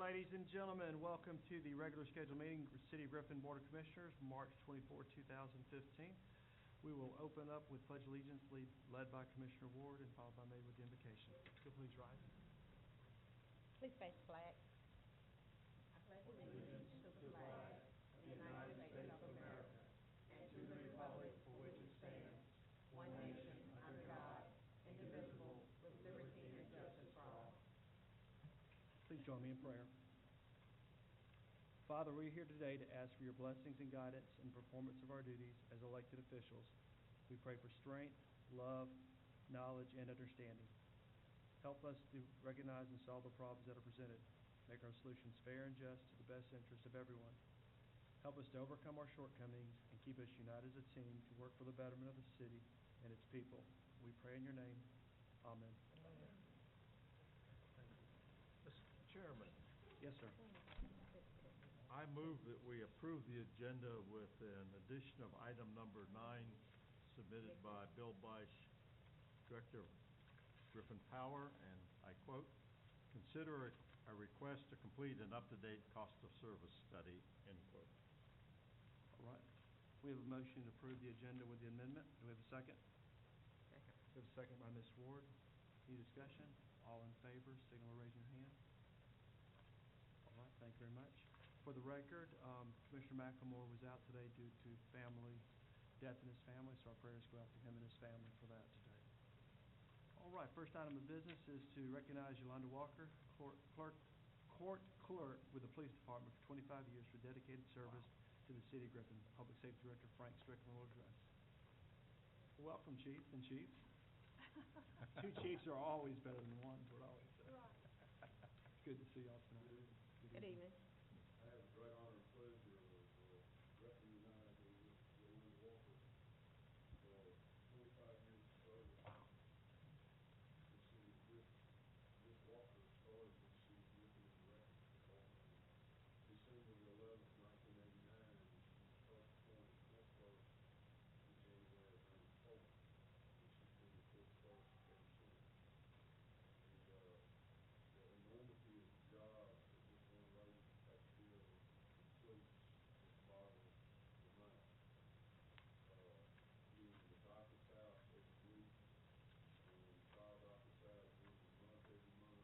ladies and gentlemen. Welcome to the regular scheduled meeting, City of Griffin Board of Commissioners, March 24, 2015. We will open up with Pledge Allegiance led by Commissioner Ward and followed by me with the invocation. So please rise. Please face the flag. I pledge allegiance to the flag of the United States of America and to the republic for which it stands, one nation, under God, indivisible, with liberty and justice for all. Please join me in prayer. Father, we are here today to ask for your blessings and guidance in performance of our duties as elected officials. We pray for strength, love, knowledge, and understanding. Help us to recognize and solve the problems that are presented. Make our solutions fair and just to the best interest of everyone. Help us to overcome our shortcomings and keep us united as a team to work for the betterment of the city and its people. We pray in your name. Amen. Mr. Chairman. Yes, sir. I move that we approve the agenda with an addition of item number 9 submitted by Bill Beisch, Director of Griffin Power, and I quote, "Consider a request to complete an up-to-date cost of service study," end quote. All right. We have a motion to approve the agenda with the amendment. Do we have a second? Second. We have a second by Ms. Ward. Any discussion? All in favor, signal by raising your hand. All right, thank you very much. For the record, Commissioner McLemore was out today due to death in his family, so our prayers go out to him and his family for that today. All right, first item of business is to recognize Yolanda Walker, court clerk with the Police Department for 25 years for dedicated service to the City of Griffin. Public Safety Director Frank Strickland will address. Welcome, Chief and Chiefs. Two chiefs are always better than one, is what I always say. Right. It's good to see y'all tonight. Good evening. I have the great honor and pleasure of recognizing Yolanda Walker for 25 years of service. Wow. The city of Griffin. Ms. Walker started with the city of Griffin in the records department on December the 11th, 1989, and she was first appointed court clerk in January of 94. And she's been the court clerk ever since. The enormity of the job that this one lady has to do completes this bottle of mine. Getting the docket's out every week, and the trial docket's out every month,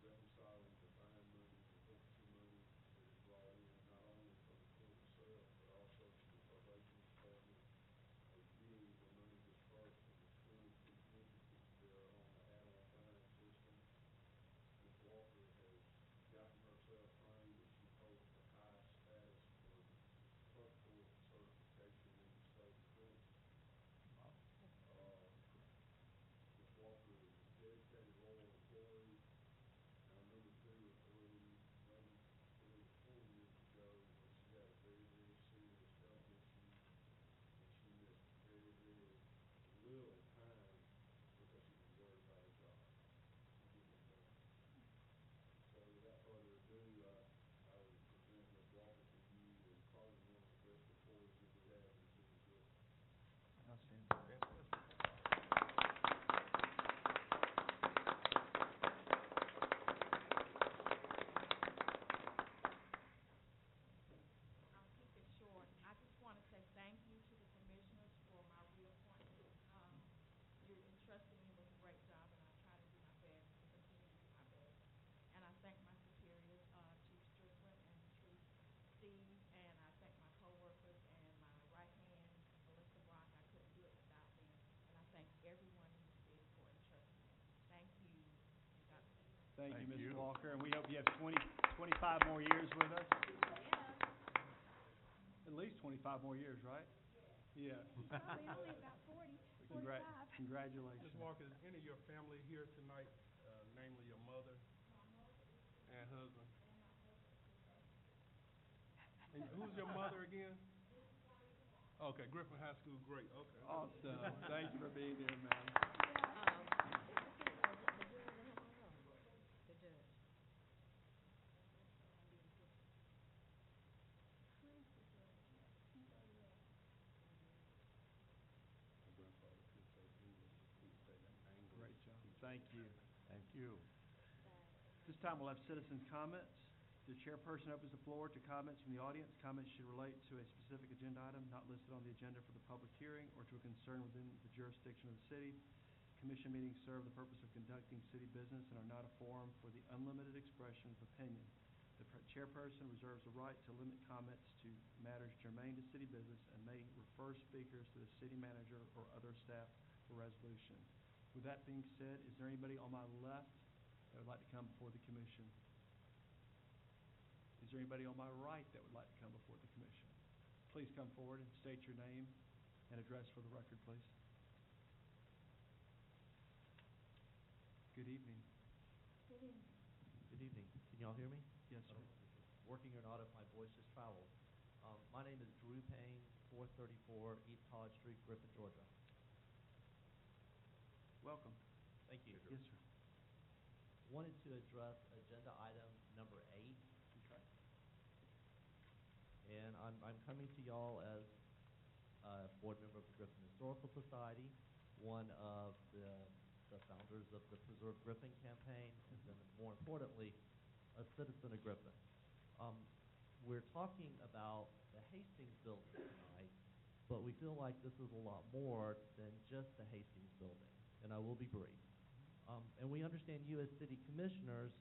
reconciling the fine money, the forfeiture money that is brought in, not only from the court itself, but also from the probation department, getting the money dispersed from the 22 entities that are on the add-on fine system. Ms. Walker has gotten herself trained and she holds the highest status for clerk court certification in the state of Tennessee. Ms. Walker is a dedicated, loyal employee. And I remember 2 or 3, maybe 3 or 4 years ago when she had a very, very serious health issue and she missed very, very little time because she was worried about her job. She didn't get done. So without further ado, I would present Ms. Walker to you and probably one of the best employees that we have in the city of Griffin. Outstanding. I'll keep it short. I just want to say thank you to the commissioners for my reappointment. You're entrusting me with a great job, and I'll try to do my best and continue to do my best. And I thank my superiors, Chief Strickland and Chief Steve, and I thank my co-workers and my right hand, Melissa Brock. I couldn't do it without them. And I thank everyone in the city for entrusting me. Thank you, and God bless. Thank you, Thank Ms. you. Walker, and we hope you have 25 more years with us. Yeah. At least 25 more years, right? Yeah. Probably only about 40, 45. Congratulations. Ms. Walker, is any of your family here tonight, namely your mother and husband? And who's your mother again? Okay, Griffin High School, great, okay. Awesome. Thank you for being here, man. The judge. My grandfather could say English, he would say that English. Great job. Thank you. Thank you. This time we'll have citizens' comments. The chairperson opens the floor to comments from the audience. Comments should relate to a specific agenda item not listed on the agenda for the public hearing or to a concern within the jurisdiction of the city. Commission meetings serve the purpose of conducting city business and are not a forum for the unlimited expression of opinion. The chairperson reserves the right to limit comments to matters germane to city business and may refer speakers to the city manager or other staff for resolution. With that being said, is there anybody on my left that would like to come before the commission? Is there anybody on my right that would like to come before the commission? Please come forward and state your name and address for the record, please. Good evening. Good evening. Good evening. Can y'all hear me? Yes, sir. Working or not, if my voice just traveled. My name is Drew Payne, 434 East College Street, Griffin, Georgia. Welcome. Thank you. Yes, sir. Wanted to address agenda item number 8. Okay. And I'm coming to y'all as a board member of the Griffin Historical Society, one of the founders of the Preserve Griffin campaign, and then more importantly, a citizen of Griffin. We're talking about the Hastings building tonight, but we feel like this is a lot more than just the Hastings building, and I will be brief. And we understand you as city commissioners,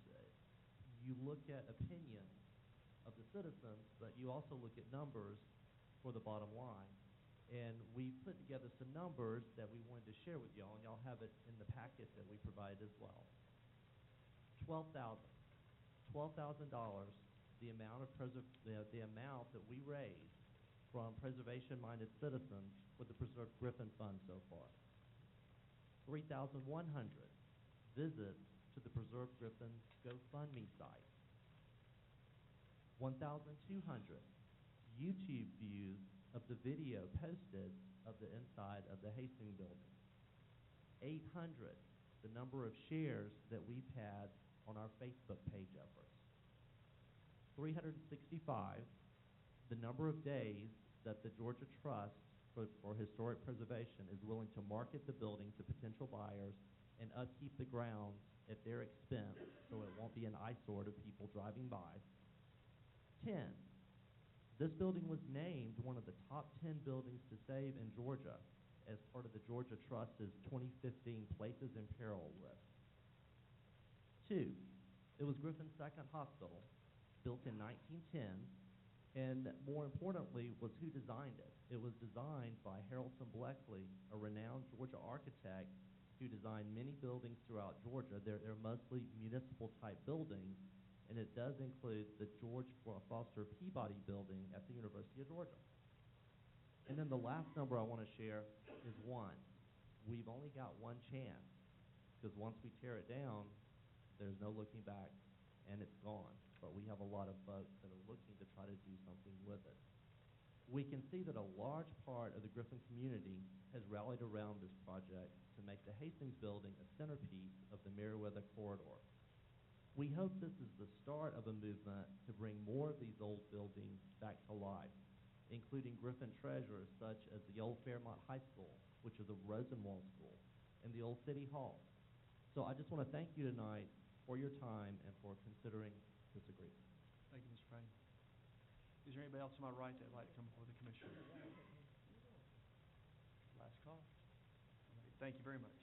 you look at opinions of the citizens, but you also look at numbers for the bottom line. And we put together some numbers that we wanted to share with y'all, and y'all have it in the packet that we provided as well. $12,000, the amount of the amount that we raised from preservation-minded citizens with the Preserve Griffin Fund so far. 3,100 visits to the Preserve Griffin GoFundMe site. 1,200 YouTube views of the video posted of the inside of the Hastings building. 800, the number of shares that we've had on our Facebook page efforts. 365, the number of days that the Georgia Trust for Historic Preservation is willing to market the building to potential buyers and upkeep the grounds at their expense so it won't be an eyesore to people driving by. 10, this building was named one of the top 10 buildings to save in Georgia as part of the Georgia Trust's 2015 Places in Peril list. 2, it was Griffin's second hospital, built in 1910, and more importantly was who designed it. It was designed by Harrelson Bleckley, a renowned Georgia architect who designed many buildings throughout Georgia. They're mostly municipal-type buildings, and it does include the George Foster Peabody building at the University of Georgia. And then the last number I want to share is 1. We've only got one chance, because once we tear it down, there's no looking back, and it's gone. But we have a lot of folks that are looking to try to do something with it. We can see that a large part of the Griffin community has rallied around this project to make the Hastings building a centerpiece of the Meriwether corridor. We hope this is the start of a movement to bring more of these old buildings back to life, including Griffin treasures such as the old Fairmont High School, which is a Rosenwald school, and the old City Hall. So I just want to thank you tonight for your time and for considering this agreement. Thank you, Mr. Payne. Is there anybody else on my right that would like to come before the commission? Last call. Thank you very much.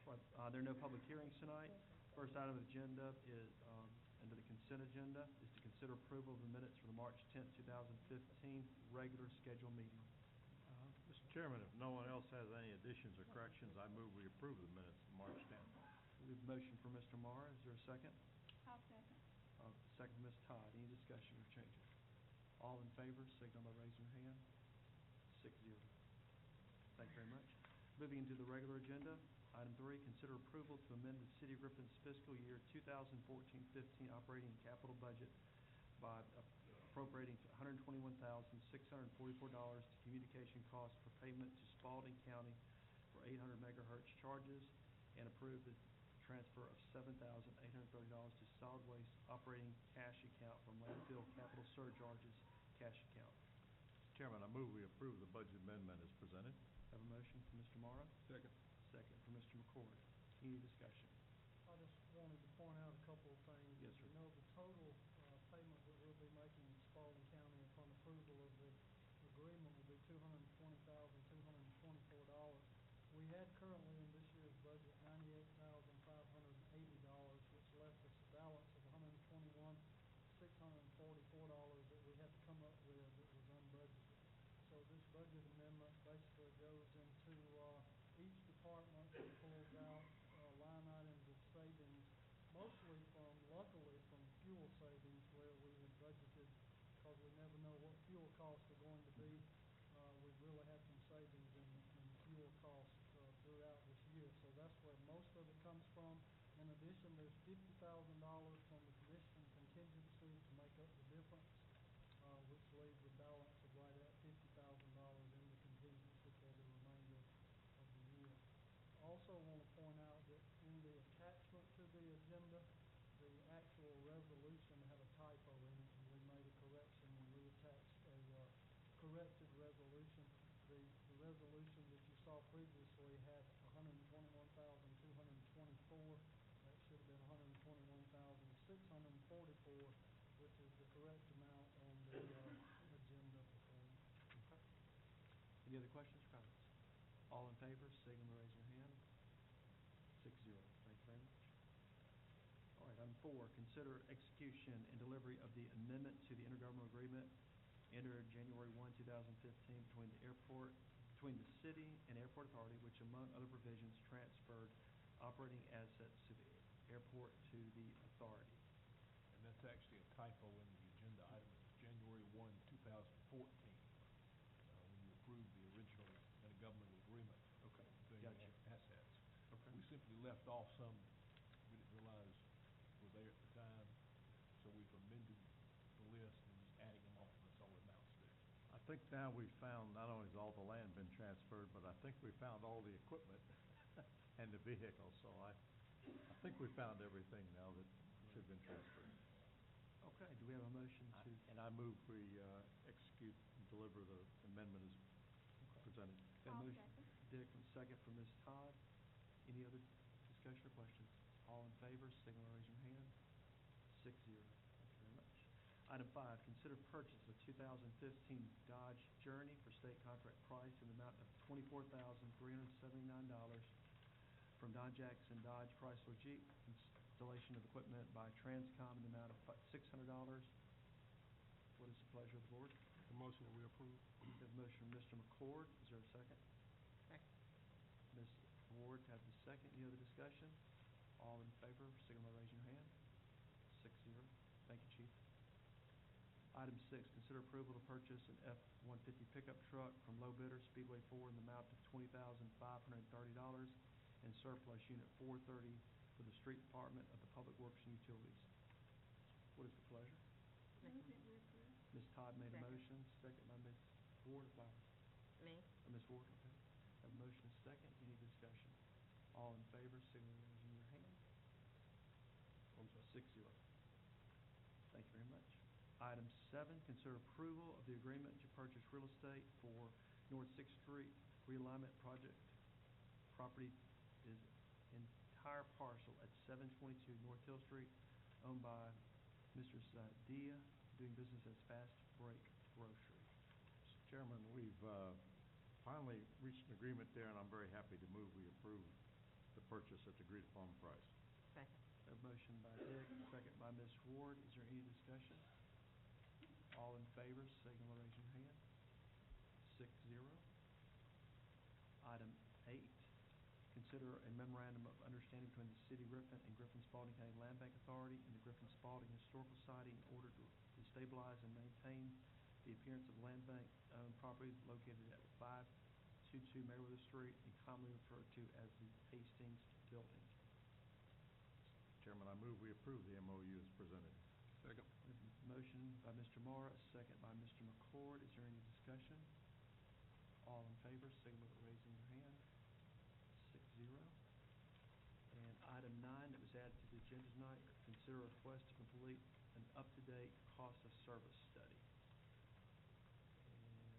There are no public hearings tonight. First item of the agenda is, under the consent agenda, is to consider approval of the minutes for the March 10th, 2015 regular scheduled meeting. Mr. Chairman, if no one else has any additions or corrections, I move we approve the minutes of March 10th. We have a motion for Mr. Marr. Is there a second? I'll second. Second for Ms. Todd. Any discussion or changes? All in favor, signal by raising your hand. 6-0. Thank you very much. Moving into the regular agenda, item 3, consider approval to amend the City of Griffin's fiscal year 2014-15 operating capital budget by appropriating $121,644 to communication costs for payment to Spalding County for 800 megahertz charges, and approve the transfer of $7,830 to solid waste operating cash account from landfill capital surcharges cash account. Mr. Chairman, I move we approve the budget amendment as presented. Have a motion for Mr. Morrow, Second. second for Mr. McCord. Any discussion? I just wanted to point out a couple of things. Yes, sir. You know, the total payment Spalding County upon approval of the agreement will be $220,224. We had currently in this year's budget $98,580, which left us a balance of $121,644 that we had to come up with that was unbudgeted. So this budget amendment basically goes into each department and pulls out line items of savings, mostly luckily from fuel savings where we had budgeted, because we never know what fuel costs are going to be. We've really had some savings in fuel costs throughout this year, so that's where most of it comes from. In addition, there's $50,000 from the commission contingency to make up the difference, which leaves a balance of right at $50,000 in the contingency for the remainder of the year. Also want to point out that in the attachment to the agenda, the actual resolution had a typo in it, and we made a correction and reattached a corrected resolution. The resolution that you saw previously had $121,224. That should have been $121,644, which is the correct amount on the agenda before you. Okay. Any other questions or comments? All in favor, signal by raising your hand. 6-0. Thank you very much. All right, item 4, consider execution and delivery of the amendment to the intergovernmental agreement entered January 1, 2015 between the city and airport authority, which among other provisions transferred operating assets to the airport to the authority. And that's actually a typo in the agenda item. It's January 1, 2014, when you approved the original intergovernmental agreement. Okay, The gotcha. assets. Okay. We simply left off some we didn't realize were there at the time, so we've amended the list and just adding them off. That's all it amounts to. I think now we've found, not only has all the land been transferred, but I think we found all the equipment and the vehicles, so I think we found everything now that should have been transferred. Okay, do we have a motion to? And I move we execute and deliver the amendment as presented. Got a I'll motion, second. Dick, and second from Ms. Todd. Any other discussion or questions? All in favor, signal by raising your hand. 6-0. Thank you very much. Item 5, consider purchase of 2015 Dodge Journey for state contract price in the amount of $24,379 from Don Jackson Dodge Chrysler Jeep. Installation of equipment by Transcom in the amount of $600. What is the pleasure of the board? The motion that we approve. We have a motion from Mr. McCord. Is there a second? Second. Ms. Ward have the second. Any other discussion? All in favor, signal by raising your hand. 6-0. Thank you, Chief. Item 6, consider approval to purchase an F-150 pickup truck from low bidder Speedway 4 in the amount of $20,530 and surplus unit 430 for the street department of the Public Works and Utilities. What is the pleasure? Move that we approve. Ms. Todd made a Second. motion, second by Ms. Ward or Flowers? Me. Ms. Ward, okay. Have a motion and second. Any discussion? All in favor, signal by raising your hand. 6-0. Thank you very much. Item 7, consider approval of the agreement to purchase real estate for North 6th Street realignment project. Property is entire parcel at 722 North Hill Street, owned by Mr. Zadia, doing business as Fast Break Grocery. Mr. Chairman, we've finally reached an agreement there, and I'm very happy to move we approve the purchase at the agreed upon price. Second. A motion by Dick, second by Ms. Ward. Is there any discussion? All in favor, signal by raising your hand. 6-0. Item 8, consider a memorandum of understanding between the City of Griffin and Griffin Spalding County Land Bank Authority and the Griffin Spalding Historical Society in order to stabilize and maintain the appearance of land bank-owned properties located at 522 Meriwether Street and commonly referred to as the Hastings Building. Chairman, I move we approve the MOU as presented. Second. Motion by Mr. Morris, second by Mr. McCord. Is there any discussion? All in favor, signal by raising your hand. 6-0. And item 9 that was added to the agenda tonight, consider a request to complete an up-to-date cost of service study.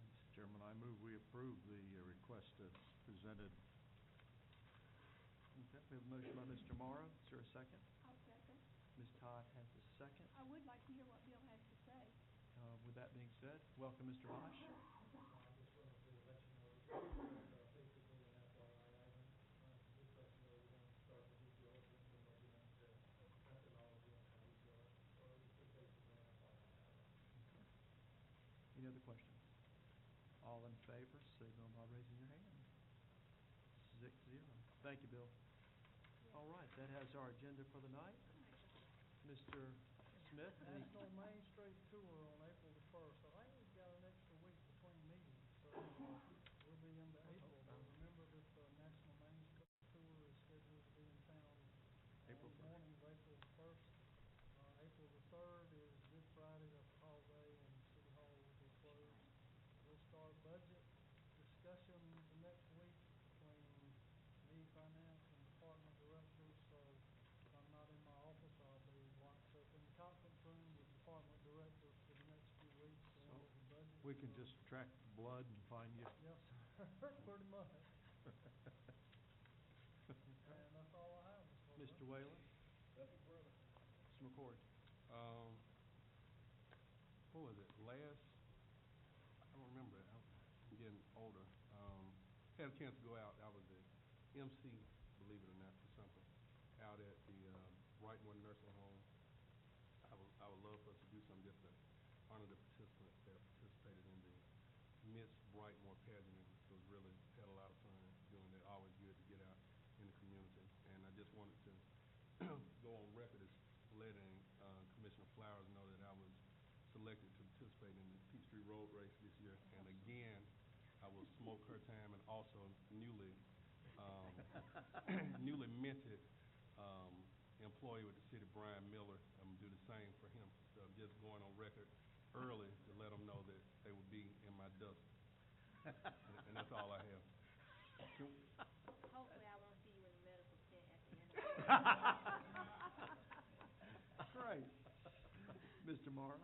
Mr. Chairman, I move we approve the request that's presented. Okay, we have a motion by Mr. Morrow. Is there a second? I'll second. Ms. Todd has the second. I would like to hear what Bill has to say. We with that being said, welcome, Mr. Bosch. I just wanted to let you know, basically an FYI item, just let you know we're gonna start the due diligence and looking into methodology on how we do it. So it's just basically an FYI item. Any other questions? All in favor, signal by raising your hand. 6-0. Thank you, Bill. All right, that has our agenda for the night. Mr. Smith, any? National Main Street Tour on April the 1st. I think we've got an extra week between meetings, so we'll be into April. But remember that the National Main Street Tour is scheduled to be in town April on the 1st. morning of April the 1st. April the 3rd is Good Friday, that's a holiday, and City Hall will be closed. We'll start budget discussion the next week between me, finance, and department directors. So if I'm not in my office, I'll be locked up in the conference room with department directors for the next few weeks going So over budget. we can So- just track blood and find you. Yes, sir, pretty much. And that's all I have, Mr. Whalen, Nothing further. Mr. McCord. What was it, I don't remember it, I'm getting older. Had a chance to go out, I was at MC, believe it or not, for something, out at the Wrightmore Nursing Home. I would love for us to do something just to honor the participants that participated in the Miss Brightmore pageant. It was really, had a lot of fun doing it, always good to get out in the community. And I just wanted to go on record as letting Commissioner Flowers know that I was selected to participate in the Peachtree Road Race this year. And again, I will smoke her time, and also newly minted employee with the city, Brian Miller. I'm gonna do the same for him. So I'm just going on record early to let them know that they would be in my dust. And that's all I have. Hopefully I won't see you in the medical tent at the end of Great. Mr. Morrow?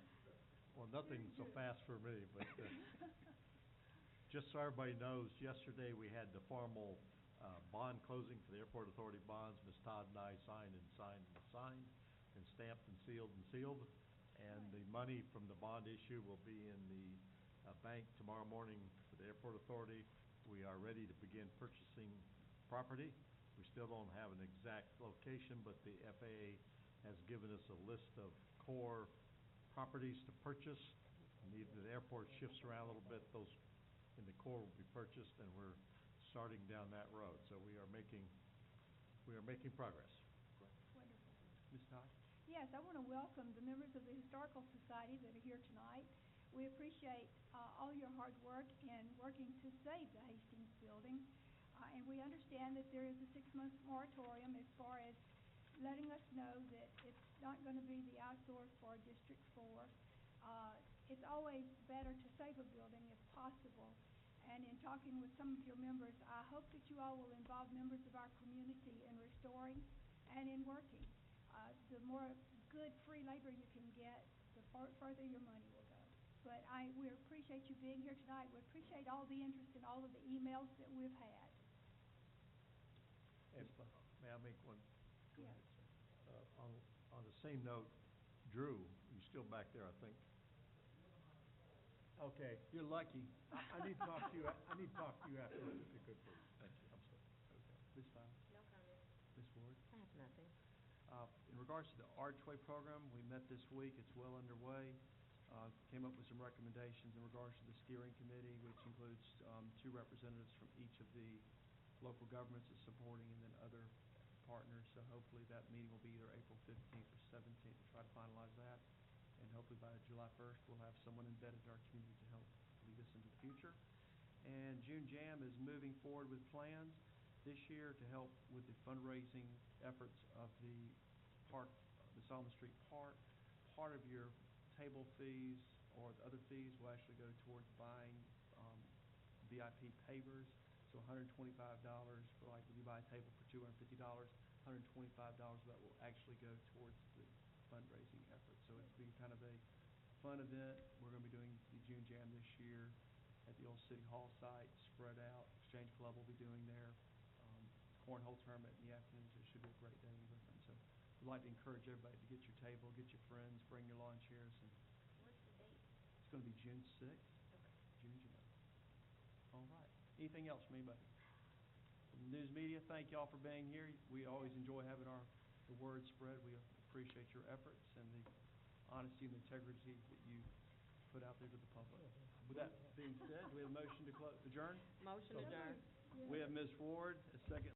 Well, nothing so fast for me, but just so everybody knows, yesterday we had the formal bond closing for the Airport Authority bonds. Ms. Todd and I signed and stamped and sealed. And the money from the bond issue will be in the bank tomorrow morning for the Airport Authority. We are ready to begin purchasing property. We still don't have an exact location, but the FAA has given us a list of core properties to purchase. The airport shifts around a little bit, those in the core will be purchased, and we're starting down that road. So we are making progress. Wonderful. Ms. Todd? Yes, I want to welcome the members of the Historical Society that are here tonight. We appreciate all your hard work in working to save the Hastings building. And we understand that there is a 6-month moratorium as far as letting us know that it's not going to be the eyesore for District 4. It's always better to save a building if possible. And in talking with some of your members, I hope that you all will involve members of our community in restoring and in working. The more good free labor you can get, the further your money will go. But we appreciate you being here tonight. We appreciate all the interest in all of the emails that we've had. And may I make one? Yes. On the same note, Drew, you're still back there, I think. Okay, you're lucky. I need to talk to you. I need to talk to you afterwards, if you could, please. Thank you. I'm sorry. Okay. Ms. Fowler? No comment. Ms. Ward? I have nothing. In regards to the Archway program, we met this week. It's well underway. Came up with some recommendations in regards to the steering committee, which includes 2 representatives from each of the local governments that's supporting, and then other partners. So hopefully that meeting will be either April 15th or 17th to try to finalize that. And hopefully by July 1st, we'll have someone embedded in our community to help lead us into the future. And June Jam is moving forward with plans this year to help with the fundraising efforts of the park, the Solomon Street Park. Part of your table fees or the other fees will actually go towards buying VIP pavers. So $125 for, like, if you buy a table for $250, $125 of that will actually go towards the fundraising effort. So it's be kind of a fun event. We're going to be doing the June Jam this year at the old City Hall site, spread out. Exchange Club will be doing there. Cornhole tournament in the afternoons. It should be a great day in Griffin. So we'd like to encourage everybody to get your table, get your friends, bring your lawn chairs. And What's the date? it's gonna be June sixth. June. All right. Anything else from anybody? From the news media, thank y'all for being here. We always enjoy having the word spread. We appreciate your efforts and the honesty and integrity that you put out there to the public. With that being said, do we have a motion to adjourn? Motion adjourned. We have Ms. Ward, a second.